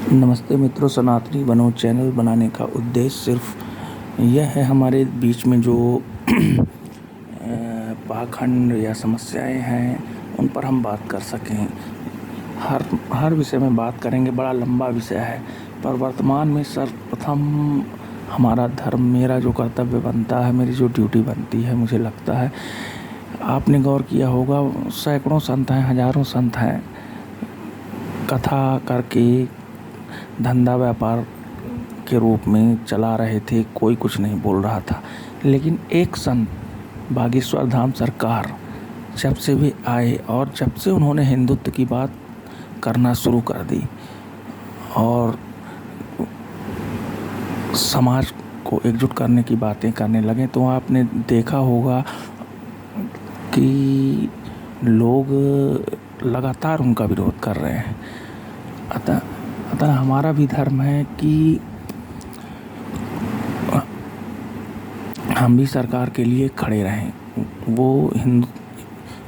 नमस्ते मित्रों, सनातनी बनोज चैनल बनाने का उद्देश्य सिर्फ यह है हमारे बीच में जो पाखंड या समस्याएं हैं उन पर हम बात कर सकें। हर विषय में बात करेंगे, बड़ा लंबा विषय है, पर वर्तमान में सर्वप्रथम हमारा धर्म, मेरा जो कर्तव्य बनता है, मेरी जो ड्यूटी बनती है, मुझे लगता है आपने गौर किया होगा, सैकड़ों संत हैं, हजारों संत हैं, कथा करके धंधा व्यापार के रूप में चला रहे थे, कोई कुछ नहीं बोल रहा था। लेकिन एक संत बागेश्वर धाम सरकार जब से भी आए और जब से उन्होंने हिंदुत्व की बात करना शुरू कर दी और समाज को एकजुट करने की बातें करने लगे, तो आपने देखा होगा कि लोग लगातार उनका विरोध कर रहे हैं। अतः हमारा भी धर्म है कि हम भी सरकार के लिए खड़े रहें। वो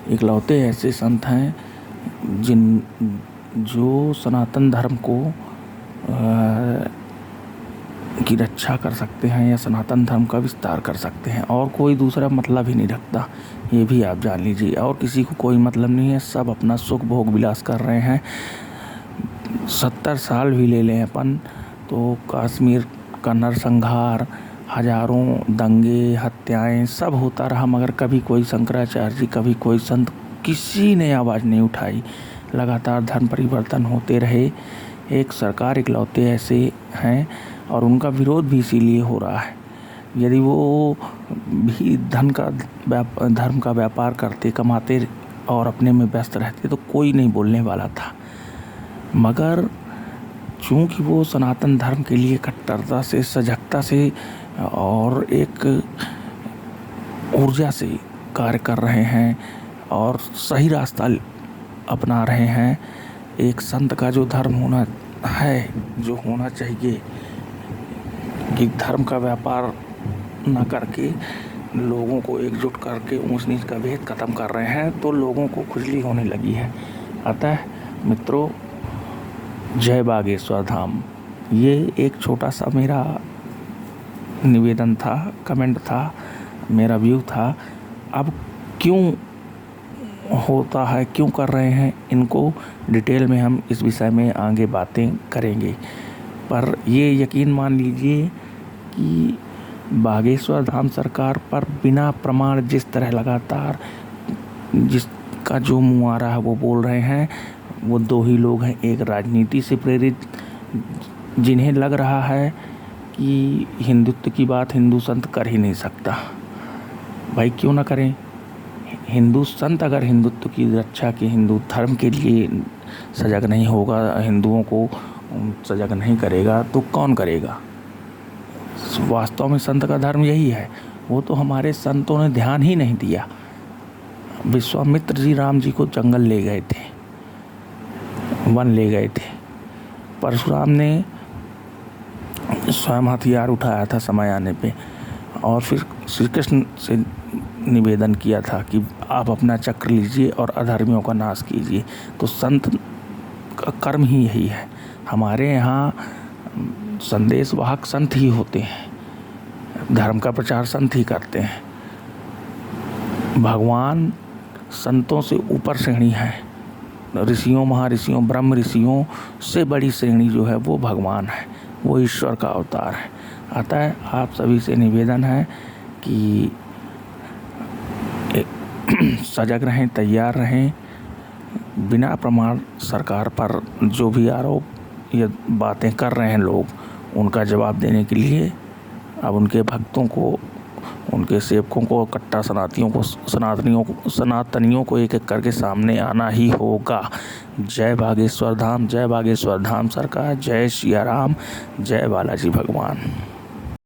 इकलौते ऐसे संत हैं जो सनातन धर्म को की रक्षा कर सकते हैं या सनातन धर्म का विस्तार कर सकते हैं, और कोई दूसरा मतलब ही नहीं रखता, ये भी आप जान लीजिए। और किसी को कोई मतलब नहीं है, सब अपना सुख भोग विलास कर रहे हैं। 70 साल भी ले लें अपन तो कश्मीर का नरसंहार, हजारों दंगे, हत्याएं सब होता रहा, मगर कभी कोई शंकराचार्य जी, कभी कोई संत, किसी ने आवाज़ नहीं उठाई। लगातार धर्म परिवर्तन होते रहे। एक सरकार इकलौते ऐसे हैं और उनका विरोध भी इसीलिए हो रहा है। यदि वो भी धर्म का व्यापार करते, कमाते और अपने में व्यस्त रहते तो कोई नहीं बोलने वाला था, मगर चूँकि वो सनातन धर्म के लिए कट्टरता से, सजगता से और एक ऊर्जा से कार्य कर रहे हैं और सही रास्ता अपना रहे हैं। एक संत का जो धर्म होना है, जो होना चाहिए कि धर्म का व्यापार न करके लोगों को एकजुट करके ऊंच नीच का भेद खत्म कर रहे हैं, तो लोगों को खुजली होने लगी है। अतः मित्रों, जय बागेश्वर धाम। ये एक छोटा सा मेरा निवेदन था, कमेंट था, मेरा व्यू था। अब क्यों होता है, क्यों कर रहे हैं, इनको डिटेल में हम इस विषय में आगे बातें करेंगे। पर ये यकीन मान लीजिए कि बागेश्वर धाम सरकार पर बिना प्रमाण जिस तरह लगातार जिसका जो मुँह आ रहा है वो बोल रहे हैं, वो दो ही लोग हैं। एक राजनीति से प्रेरित, जिन्हें लग रहा है कि हिंदुत्व की बात हिंदू संत कर ही नहीं सकता। भाई क्यों ना करें? हिंदू संत अगर हिंदुत्व की रक्षा के, हिंदू धर्म के लिए सजग नहीं होगा, हिंदुओं को सजग नहीं करेगा, तो कौन करेगा? वास्तव में संत का धर्म यही है। वो तो हमारे संतों ने ध्यान ही नहीं दिया। विश्वामित्र जी राम जी को जंगल ले गए थे, वन ले गए थे। परशुराम ने स्वयं हथियार उठाया था समय आने पे, और फिर श्री कृष्ण से निवेदन किया था कि आप अपना चक्र लीजिए और अधर्मियों का नाश कीजिए। तो संत का कर्म ही यही है। हमारे यहाँ संदेशवाहक संत ही होते हैं, धर्म का प्रचार संत ही करते हैं। भगवान संतों से ऊपर श्रेणी है। ऋषियों, महर्षियों, ब्रह्म ऋषियों से बड़ी श्रेणी जो है वो भगवान है, वो ईश्वर का अवतार है। अतः आप सभी से निवेदन है कि सजग रहें, तैयार रहें। बिना प्रमाण सरकार पर जो भी आरोप या बातें कर रहे हैं लोग, उनका जवाब देने के लिए अब उनके भक्तों को, उनके सेवकों को, कट्टर सनातनियों को एक एक करके सामने आना ही होगा। जय बागेश्वर धाम, जय बागेश्वर धाम सरकार, जय सिया राम, जय बालाजी भगवान।